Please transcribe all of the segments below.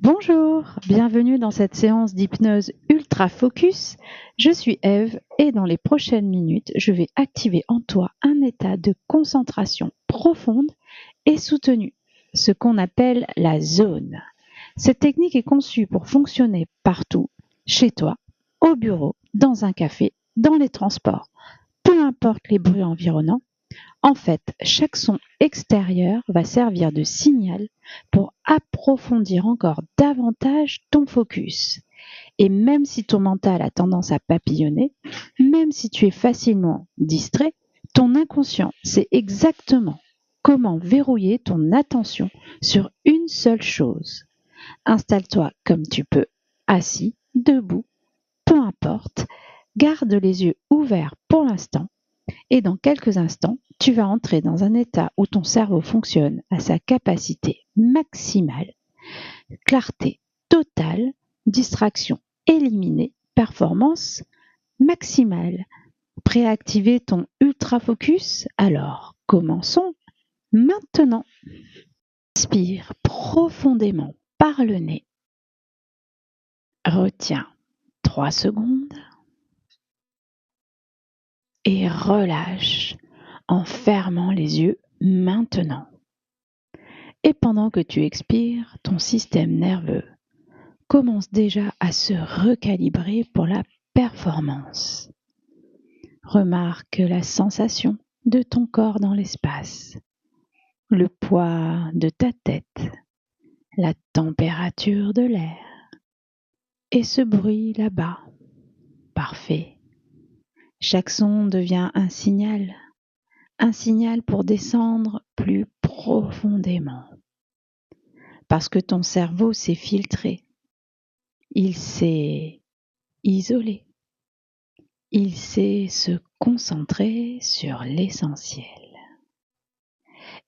Bonjour, bienvenue dans cette séance d'hypnose ultra focus. Je suis Eve et dans les prochaines minutes, je vais activer en toi un état de concentration profonde et soutenue, ce qu'on appelle la zone. Cette technique est conçue pour fonctionner partout, chez toi, au bureau, dans un café, dans les transports, peu importe les bruits environnants. En fait, chaque son extérieur va servir de signal pour approfondir encore davantage ton focus. Et même si ton mental a tendance à papillonner, même si tu es facilement distrait, ton inconscient sait exactement comment verrouiller ton attention sur une seule chose. Installe-toi comme tu peux, assis, debout, peu importe. Garde les yeux ouverts pour l'instant et dans quelques instants, tu vas entrer dans un état où ton cerveau fonctionne à sa capacité maximale, clarté totale, distraction éliminée, performance maximale. Prêt à activer ton ultra focus? Alors, commençons maintenant. Inspire profondément par le nez. Retiens 3 secondes et relâche en fermant les yeux maintenant. Et pendant que tu expires, ton système nerveux commence déjà à se recalibrer pour la performance. Remarque la sensation de ton corps dans l'espace, le poids de ta tête, la température de l'air et ce bruit là-bas. Parfait. Chaque son devient un signal pour descendre plus profondément. Parce que ton cerveau s'est filtré, il s'est isolé, il sait se concentrer sur l'essentiel.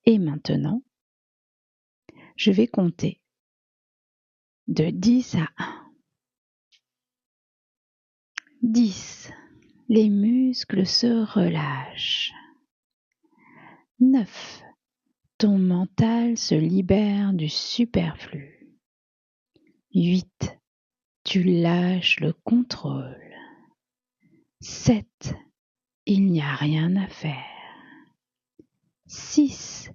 Et maintenant, je vais compter de 10 à 1. 10. Les muscles se relâchent. 9. Ton mental se libère du superflu. 8. Tu lâches le contrôle. 7. Il n'y a rien à faire. 6.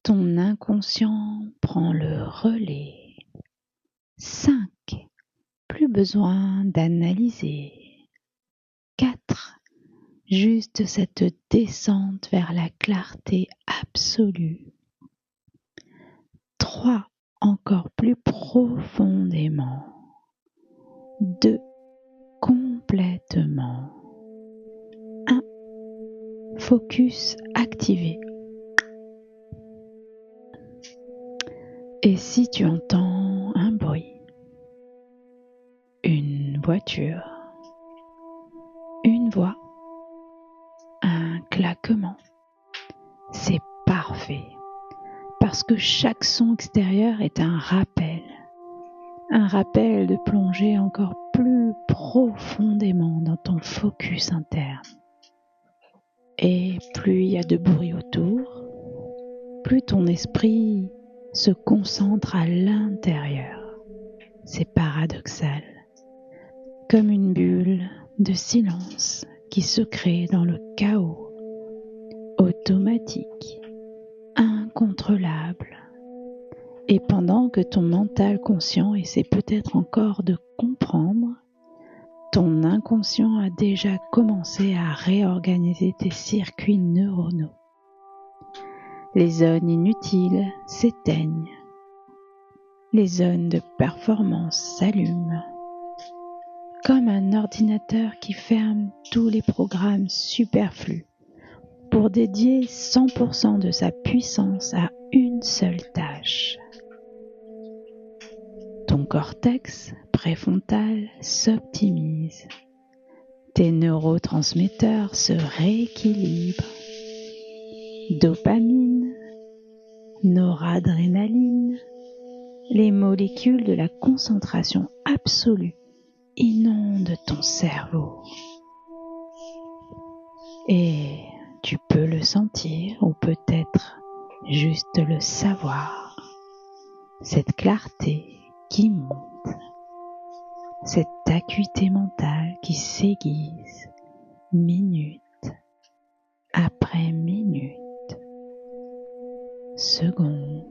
Ton inconscient prend le relais. 5. Plus besoin d'analyser. 4. Juste cette descente vers la clarté absolue. 3. Encore plus profondément. 2. Complètement. 1. Focus activé. Et si tu entends un bruit, une voiture, une voix, un claquement, c'est parfait. Parce que chaque son extérieur est un rappel de plonger encore plus profondément dans ton focus interne. Et plus il y a de bruit autour, plus ton esprit se concentre à l'intérieur. C'est paradoxal, comme une bulle de silence qui se crée dans le chaos, automatique, incontrôlable. Et pendant que ton mental conscient essaie peut-être encore de comprendre, ton inconscient a déjà commencé à réorganiser tes circuits neuronaux. Les zones inutiles s'éteignent. Les zones de performance s'allument. Comme un ordinateur qui ferme tous les programmes superflus pour dédier 100% de sa puissance à une seule tâche. Ton cortex préfrontal s'optimise. Tes neurotransmetteurs se rééquilibrent. Dopamine, noradrénaline, les molécules de la concentration absolue inondent ton cerveau. Et tu peux le sentir ou peut-être juste le savoir. Cette clarté qui monte, cette acuité mentale qui s'aiguise minute après minute, seconde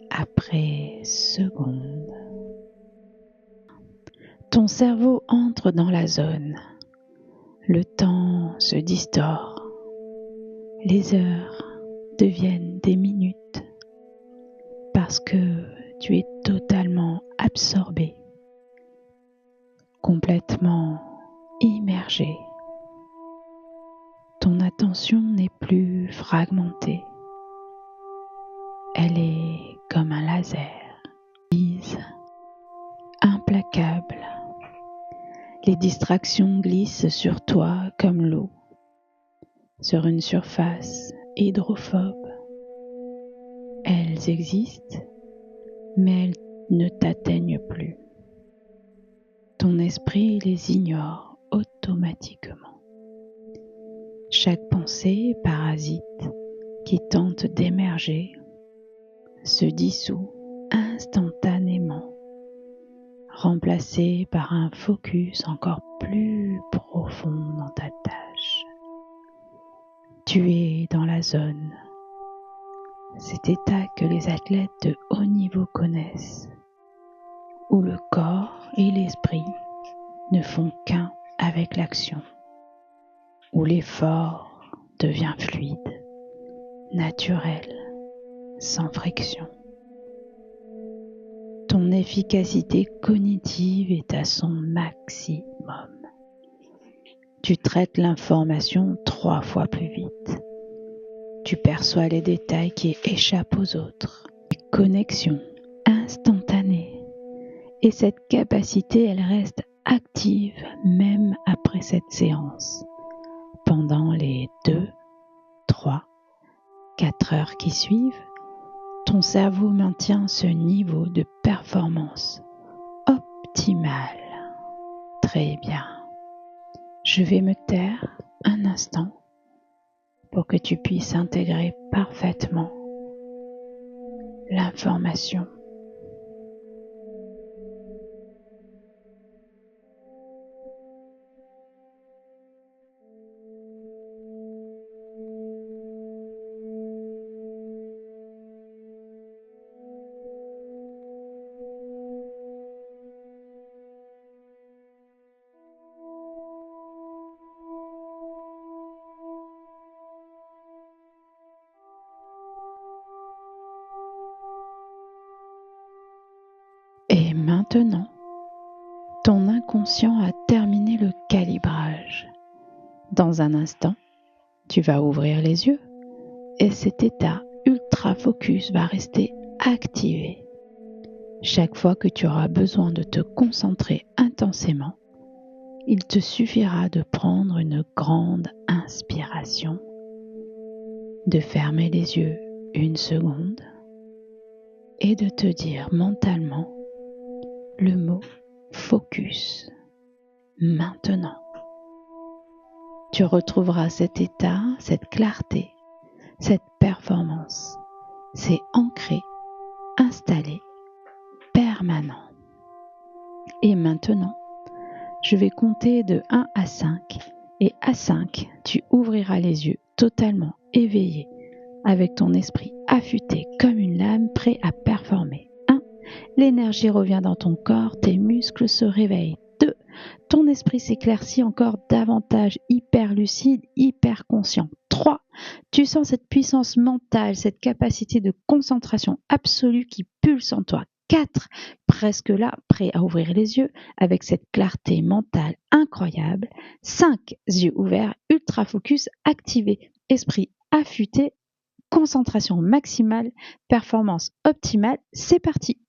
après seconde. Ton cerveau entre dans la zone. Le temps se distord. Les heures deviennent des minutes parce que tu es totalement absorbé, complètement immergé. Ton attention n'est plus fragmentée. Elle est comme un laser, implacable. Les distractions glissent sur toi comme l'eau, sur une surface hydrophobe. Elles existent, mais elles ne t'atteignent plus. Ton esprit les ignore automatiquement. Chaque pensée parasite qui tente d'émerger se dissout instantanément, remplacée par un focus encore plus profond dans ta tâche. Tu es dans la zone, cet état que les athlètes de haut niveau connaissent, où le corps et l'esprit ne font qu'un avec l'action, où l'effort devient fluide, naturel, sans friction. Ton efficacité cognitive est à son maximum. Tu traites l'information 3 fois plus vite. Tu perçois les détails qui échappent aux autres. Les connexions instantanées. Et cette capacité, elle reste active même après cette séance, pendant les 2, 3, 4 heures qui suivent. Ton cerveau maintient ce niveau de performance optimal. Très bien. Je vais me taire un instant pour que tu puisses intégrer parfaitement l'information. Et maintenant, ton inconscient a terminé le calibrage. Dans un instant, tu vas ouvrir les yeux et cet état ultra focus va rester activé. Chaque fois que tu auras besoin de te concentrer intensément, il te suffira de prendre une grande inspiration, de fermer les yeux 1 seconde et de te dire mentalement le mot focus. Maintenant, tu retrouveras cet état, cette clarté, cette performance. C'est ancré, installé, permanent. Et maintenant, je vais compter de 1 à 5. Et à 5, tu ouvriras les yeux totalement éveillé, avec ton esprit affûté comme une lame, prêt à performer. 1. L'énergie revient dans ton corps, tes muscles se réveillent. 2. Ton esprit s'éclaircit encore davantage, hyper lucide, hyper conscient. 3. Tu sens cette puissance mentale, cette capacité de concentration absolue qui pulse en toi. 4. Presque là, prêt à ouvrir les yeux avec cette clarté mentale incroyable. 5. Yeux ouverts, ultra focus, activé, esprit affûté, concentration maximale, performance optimale. C'est parti!